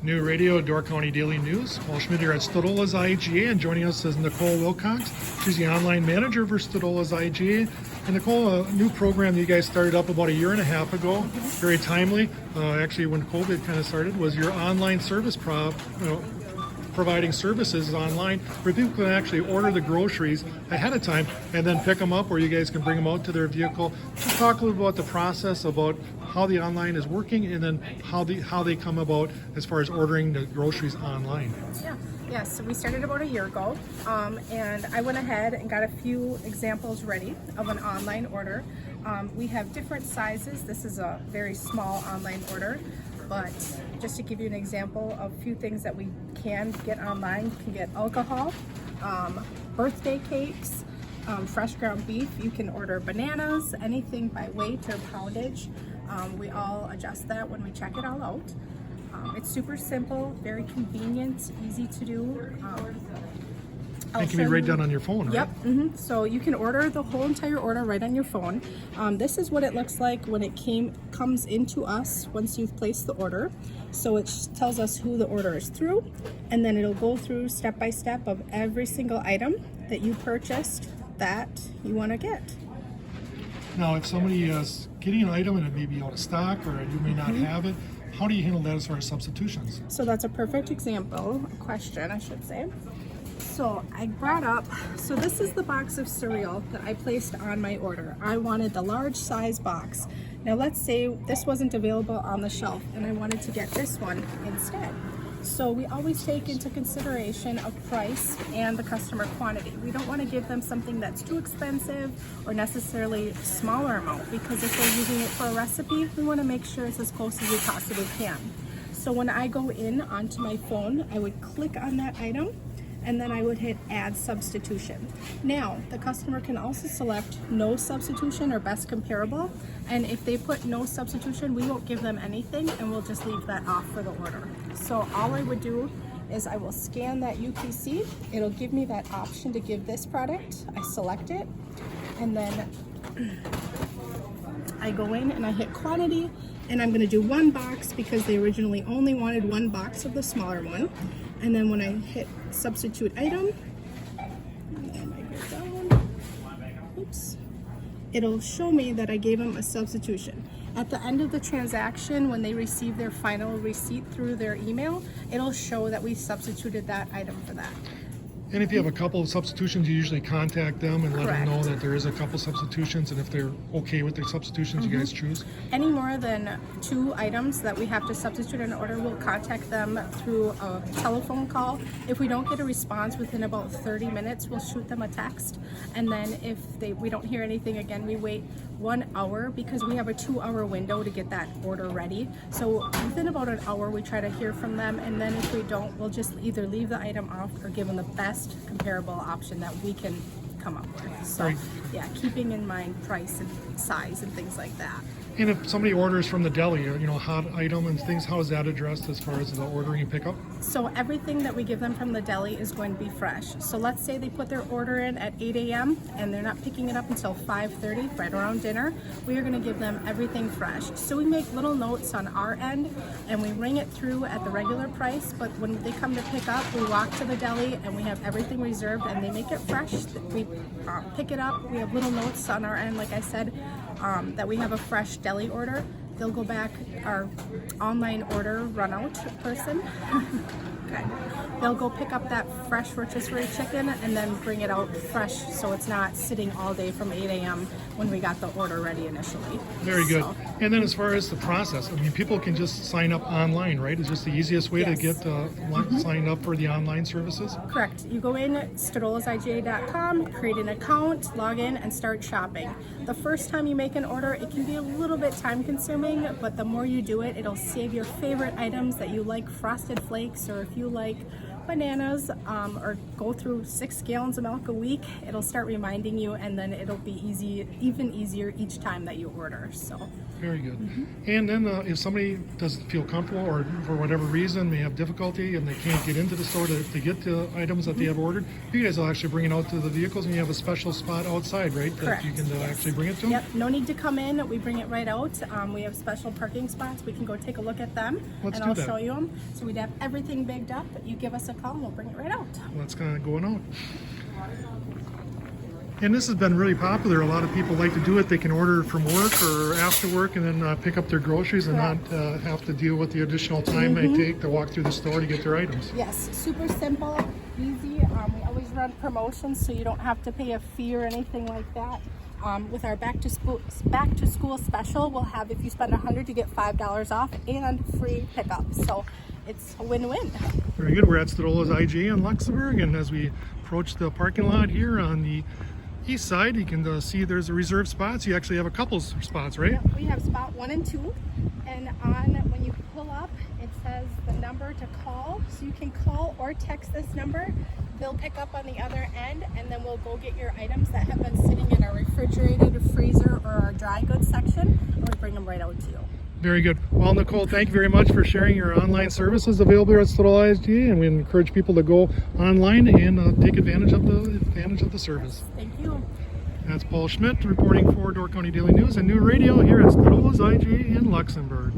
New radio, Door County Daily News. Paul Schmidt here at Stodola's IGA, and joining us is Nicole Wilcox. She's the online manager for Stodola's IGA. And Nicole, a new program you guys started up about a year and a half ago, very timely. Actually, when COVID kind of started, was your online service providing services online where people can actually order the groceries ahead of time and then pick them up, or you guys can bring them out to their vehicle. Just talk a little about the process, about how the online is working, and then how they come about as far as ordering the groceries online. Yeah, so we started about a year ago, and I went ahead and got a few examples ready of an online order. We have different sizes. This is a very small online order, but just to give you an example of a few things that we can get online, you can get alcohol, birthday cakes, fresh ground beef. You can order bananas, anything by weight or poundage. We all adjust that when we check it all out. It's super simple, very convenient, easy to do. It can be right down on your phone, right? Yep. So you can order the whole entire order right on your phone. This is what it looks like when it comes into us once you've placed the order. So it tells us who the order is through, and then it'll go through step by step of every single item that you purchased that you want to get. Now, if somebody is getting an item and it may be out of stock, or you may not have it, how do you handle that as far as substitutions? So that's a perfect example, a question I should say. So I brought up, so this is the box of cereal that I placed on my order. I wanted the large size box. Now let's say this wasn't available on the shelf and I wanted to get this one instead. So we always take into consideration of price and the customer quantity. We don't want to give them something that's too expensive or necessarily smaller amount, because if we're using it for a recipe, we want to make sure it's as close as we possibly can. So when I go in onto my phone, I would click on that item and then I would hit add substitution. Now, the customer can also select no substitution or best comparable. And if they put no substitution, we won't give them anything and we'll just leave that off for the order. So all I would do is I will scan that UPC. It'll give me that option to give this product. I select it, and then I go in and I hit quantity, and I'm gonna do one box because they originally only wanted one box of the smaller one. And then when I hit substitute item, and I go down, oops, it'll show me that I gave them a substitution. At the end of the transaction, when they receive their final receipt through their email, it'll show that we substituted that item for that. And if you have a couple of substitutions, you usually contact them and let them know that there is a couple substitutions, and if they're okay with the substitutions, you guys choose? Any more than 2 items that we have to substitute in an order, we'll contact them through a telephone call. If we don't get a response within about 30 minutes, we'll shoot them a text. And then if we don't hear anything again, we wait 1 hour, because we have a 2-hour window to get that order ready. So within about an hour, we try to hear from them, and then if we don't, we'll just either leave the item off or give them the best comparable option that we can come up with. So yeah, keeping in mind price and size and things like that. And if somebody orders from the deli, or hot item and things, how is that addressed as far as the ordering and pickup? So everything that we give them from the deli is going to be fresh. So let's say they put their order in at 8 a.m. and they're not picking it up until 5:30, right around dinner. We are going to give them everything fresh. So we make little notes on our end and we ring it through at the regular price, but when they come to pick up, we walk to the deli and we have everything reserved and they make it fresh. We pick it up. We have little notes on our end, like I said, that we have a fresh deli order. They'll go back, our online order run out person. Okay. They'll go pick up that fresh rotisserie chicken and then bring it out fresh, so it's not sitting all day from 8 a.m. when we got the order ready initially. Very good. And then as far as the process, I mean, people can just sign up online, right? Is this the easiest way to get signed up for the online services? Correct. You go in stodolasiga.com, create an account, log in, and start shopping. The first time you make an order, it can be a little bit time consuming, but the more you do it, it'll save your favorite items that you like, Frosted Flakes, or if you like bananas or go through 6 gallons of milk a week, it'll start reminding you, and then it'll be even easier each time that you order. So very good. And then if somebody doesn't feel comfortable or for whatever reason they have difficulty and they can't get into the store to get the items that they have ordered, you guys will actually bring it out to the vehicles, and you have a special spot outside, right? Correct. That you can Yes. actually bring it to them? Yep, no need to come in. We bring it right out. We have special parking spots. We can go take a look at them, Let's and do I'll that. show you them. So we'd have everything bigged up, but you give us a call and we'll bring it right out. That's kind of going out. And this has been really popular. A lot of people like to do it. They can order from work or after work and then pick up their groceries and not have to deal with the additional time they take to walk through the store to get their items. Yes, super simple, easy. We always run promotions, so you don't have to pay a fee or anything like that. With our back to school special, we'll have, if you spend $100, you get $5 off and free pickup. So it's a win-win. Very good. We're at Stodola's IGA in Luxemburg, and as we approach the parking lot here on the east side, you can see there's a reserved spots. You actually have a couple spots, right? Yep, we have spot 1 and 2, and when you pull up, it says the number to call, so you can call or text this number. They'll pick up on the other end, and then we'll go get your items that have been sitting in our refrigerated, freezer, or our dry goods section, and we bring them right out to you. Very good. Well, Nicole, thank you very much for sharing your online services available here at Stodola IGA, and we encourage people to go online and take advantage of the service. Thank you. That's Paul Schmidt reporting for Door County Daily News and New Radio here at Stodola's IGA in Luxemburg.